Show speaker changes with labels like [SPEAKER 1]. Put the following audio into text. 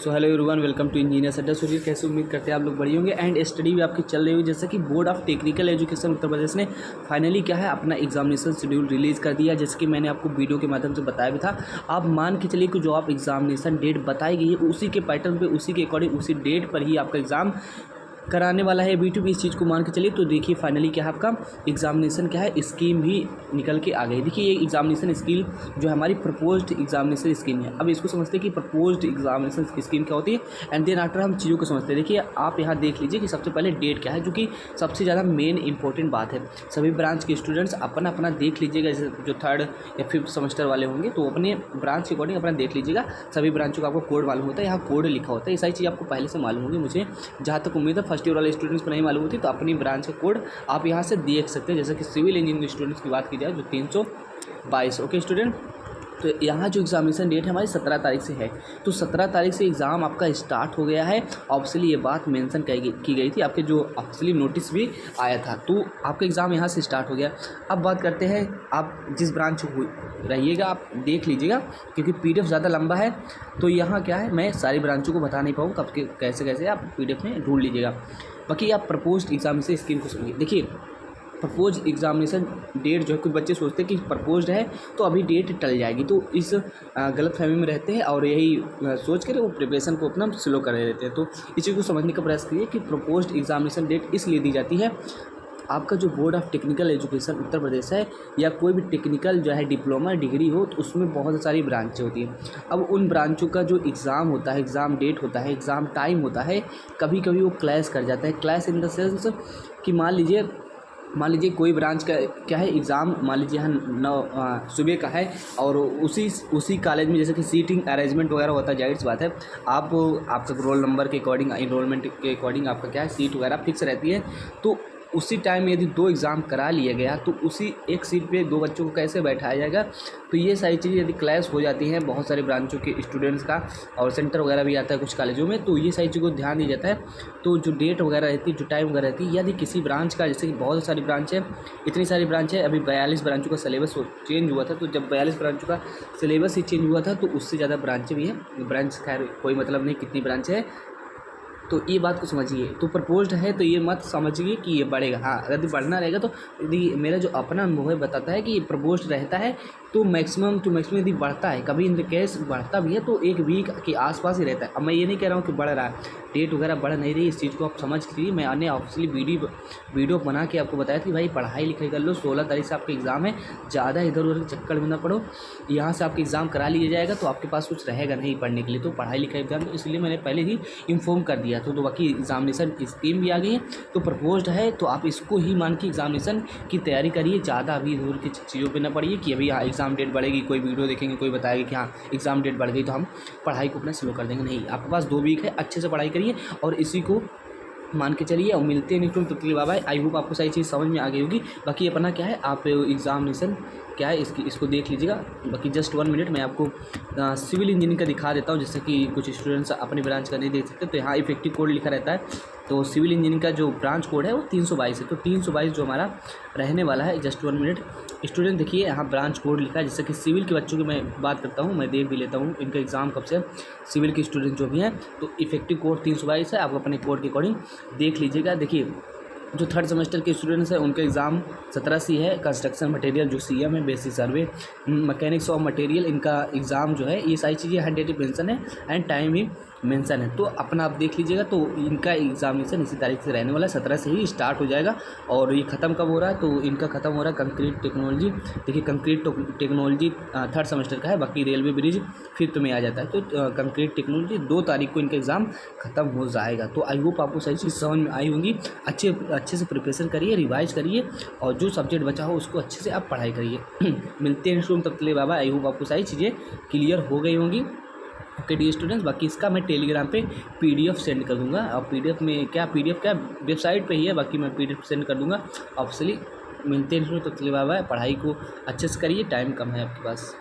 [SPEAKER 1] So hello everyone, welcome to engineers Adda. सूर्य कैसे उम्मीद करते हैं आप लोग बढ़िया होंगे एंड स्टडी भी आपकी चल रही होगी। जैसे कि board of technical education Uttar Pradesh ने फाइनली क्या है अपना एग्जामिनेशन शेड्यूल रिलीज़ कर दिया, जैसे कि मैंने आपको वीडियो के माध्यम से बताया भी था। आप मान के चलिए कि जो आप एग्जामिनेशन डेट बताई गई है उसी के पैटर्न पे, उसी के अकॉर्डिंग, उसी डेट पर ही आपका एग्ज़ाम कराने वाला है B2B। इस चीज़ को मान के चलिए तो देखिए फाइनली क्या है आपका एग्जामिनेशन क्या है स्कीम भी निकल के आ गई। देखिए ये एग्जामिनेशन स्कीम जो है हमारी प्रपोज्ड एग्जामिनेशन स्कीम है। अब इसको समझते हैं कि प्रपोज्ड एग्जामिनेशन स्कीम क्या होती है एंड देन आफ्टर हम चीज़ों को समझते हैं। देखिए आप यहाँ देख लीजिए कि सबसे पहले डेट क्या है, जो कि सबसे ज़्यादा मेन इंपॉर्टेंट बात है। सभी ब्रांच के स्टूडेंट्स अपना अपना देख लीजिएगा, जैसे जो 3rd या 5th सेमेस्टर वाले होंगे तो अपने ब्रांच के अकॉर्डिंग अपना देख लीजिएगा। सभी ब्रांचों का आपको कोड मालूम होता है, यहाँ कोड लिखा होता है। ये सारी चीज़ आपको पहले से मालूम होगी, मुझे जहाँ तक उम्मीद है फर्स्ट ईयर वाले स्टूडेंट्स को नहीं मालूम होती तो अपनी ब्रांच का कोड आप यहाँ से देख सकते हैं। जैसे कि सिविल इंजीनियरिंग स्टूडेंट्स की बात की जाए जो 322। ओके स्टूडेंट, तो यहाँ जो एग्जामिनेशन डेट है हमारी 17 तारीख से है, तो 17 तारीख से एग्ज़ाम आपका स्टार्ट हो गया है। ऑब्वियसली ये बात मेंशन की गई थी, आपके जो ऑब्वियसली नोटिस भी आया था, तो आपका एग्ज़ाम यहाँ से स्टार्ट हो गया। अब बात करते हैं, आप जिस ब्रांच रहिएगा आप देख लीजिएगा, क्योंकि PDF ज़्यादा लंबा है तो यहाँ क्या है मैं सारी ब्रांचों को बता नहीं पाऊँ कब के कैसे कैसे आप PDF में ढूंढ लीजिएगा। बाकी आप प्रपोज्ड एग्जामिनेशन स्कीम को समझिए। देखिए प्रपोज एग्जामिनेशन डेट जो है, कुछ बच्चे सोचते हैं कि प्रपोज्ड है तो अभी डेट टल जाएगी, तो इस गलतफहमी में रहते हैं और यही सोच कर वो प्रिपरेशन को अपना स्लो कर रहते हैं। तो इस चीज़ को समझने का प्रयास करिए कि प्रपोज्ड एग्जामिनेशन डेट इसलिए दी जाती है, आपका जो board of technical education Uttar Pradesh है या कोई भी टेक्निकल जो है डिप्लोमा डिग्री हो तो उसमें बहुत सारी ब्रांचें होती हैं। अब उन ब्रांचों का जो एग्ज़ाम होता है, एग्ज़ाम डेट होता है, एग्ज़ाम टाइम होता है, कभी कभी वो क्लैश कर जाता है। क्लैश इन द सेंस कि मान लीजिए कोई ब्रांच का क्या है एग्ज़ाम, मान लीजिए यहाँ सुबह का है और उसी कॉलेज में जैसे कि सीटिंग अरेंजमेंट वगैरह होता है, जाहिर सी बात है आपका रोल नंबर के अकॉर्डिंग, इनरोलमेंट के अकॉर्डिंग आपका क्या है सीट वगैरह फिक्स रहती है। तो उसी टाइम में यदि 2 एग्ज़ाम करा लिया गया तो उसी एक सीट पे 2 बच्चों को कैसे बैठाया जाएगा। तो ये सारी चीज़ें यदि क्लैश हो जाती हैं बहुत सारे ब्रांचों के स्टूडेंट्स का, और सेंटर वगैरह भी आता है कुछ कॉलेजों में, तो ये सारी चीज़ों को ध्यान दिया जाता है। तो जो डेट वगैरह रहती है, जो टाइम वगैरह रहती है, यदि किसी ब्रांच का, जैसे कि बहुत सारी ब्रांच है, इतनी सारी ब्रांच है, अभी 42 ब्रांचों का सिलेबस चेंज हुआ था, तो जब 42 ब्रांचों का सिलेबस ही चेंज हुआ था तो उससे ज़्यादा ब्रांचें भी हैं। ब्रांच खैर कोई मतलब नहीं कितनी ब्रांच है, तो ये बात को समझिए। तो प्रपोज्ड है तो ये मत समझिए कि ये बढ़ेगा। हाँ, अगर बढ़ना रहेगा तो यदि मेरा जो अपना अनुभव है बताता है कि ये प्रपोज्ड रहता है तो मैक्सिमम टू मैक्सिमम यदि बढ़ता है, कभी इन केस बढ़ता भी है तो 1 वीक के आसपास ही रहता है। अब मैं ये नहीं कह रहा हूँ कि बढ़ रहा है, डेट वगैरह बढ़ नहीं रही, इस चीज़ को आप समझ लीजिए। मैंने ऑब्वियसली वीडियो बना के आपको बताया कि भाई पढ़ाई लिखाई कर लो, 16 तारीख से आपका एग्ज़ाम है, ज़्यादा इधर उधर चक्कर में ना पड़ो, यहाँ से आपका एग्ज़ाम करा लिया जाएगा तो आपके पास कुछ रहेगा नहीं पढ़ने के लिए। तो पढ़ाई लिखाई एग्जाम, इसलिए मैंने पहले ही इन्फॉर्म कर दिया। तो बाकी एग्जामिनेशन स्कीम भी आ गई है, तो प्रपोज्ड है तो आप इसको ही मान के एग्जामिनेशन की तैयारी करिए। ज़्यादा अभी दूर की चीज़ों पे ना पड़िए कि अभी हाँ एग्ज़ाम डेट बढ़ेगी, कोई वीडियो देखेंगे, कोई बताएगा कि हाँ एग्ज़ाम डेट बढ़ गई तो हम पढ़ाई को अपना स्लो कर देंगे। नहीं, आपके पास 2 वीक है, अच्छे से पढ़ाई करिए और इसी को मान के चलिए। और मिलते हैं नेक्स्ट तब तक बाय बाय। आई होप आपको सारी चीज़ समझ में आ गई होगी। बाकी अपना क्या है, आप एग्जामिनेशन क्या है इसको देख लीजिएगा। बाकी जस्ट 1 मिनट मैं आपको सिविल इंजीनियरिंग का दिखा देता हूँ, जैसे कि कुछ स्टूडेंट्स अपनी ब्रांच का नहीं देख सकते। तो यहाँ इफेक्टिव कोड लिखा रहता है, तो सिविल इंजीनियरिंग का जो ब्रांच कोड है वो 322 है। तो 322 जो हमारा रहने वाला है, जस्ट 1 मिनट स्टूडेंट देखिए यहाँ ब्रांच कोड लिखा है। जैसे कि सिविल के बच्चों की मैं बात करता हूँ, मैं देख भी लेता हूँ इनका एग्ज़ाम कब से, सिविल के स्टूडेंट जो भी हैं, तो इफेक्टिव कोड 322 है। आप अपने कोड के अकॉर्डिंग देख लीजिएगा। देखिए जो 3rd सेमेस्टर के स्टूडेंट्स हैं उनका एग्ज़ाम 17 से है। कंस्ट्रक्शन मटेरियल जो CM है, basic survey, mechanics of material, इनका एग्ज़ाम जो है, ये सारी चीज़ें हर डेट मेंशन है एंड टाइम भी मेंशन है। तो अपना आप देख लीजिएगा। तो इनका एग्जामिनेशन इसी तारीख से रहने वाला है, 17 से ही स्टार्ट हो जाएगा। और ये ख़त्म कब हो रहा है, तो इनका ख़त्म हो रहा है कंक्रीट टेक्नोलॉजी। देखिए कंक्रीट टेक्नोलॉजी 3rd सेमेस्टर का है, बाकी रेलवे ब्रिज 5th में आ जाता है। तो कंक्रीट टेक्नोलॉजी 2 तारीख को इनका एग्ज़ाम ख़त्म हो जाएगा। तो आई होप आपको सारी चीज़ समझ में आई होंगी। अच्छे से प्रिपरेशन करिए, रिवाइज करिए और जो सब्जेक्ट बचा हो उसको अच्छे से आप पढ़ाई करिए। मिलते हैं तब तक ले बाबा। आई होप आपको सारी चीज़ें क्लियर हो गई होंगी। ओके डी स्टूडेंट्स, बाकी इसका मैं टेलीग्राम पे PDF सेंड कर दूंगा। और PDF में क्या, PDF क्या वेबसाइट पे ही है, बाकी मैं PDF सेंड कर दूंगा ऑब्वियसली। मिलते हैं तब तक ले बाय बाय। पढ़ाई को अच्छे से करिए, टाइम कम है आपके पास।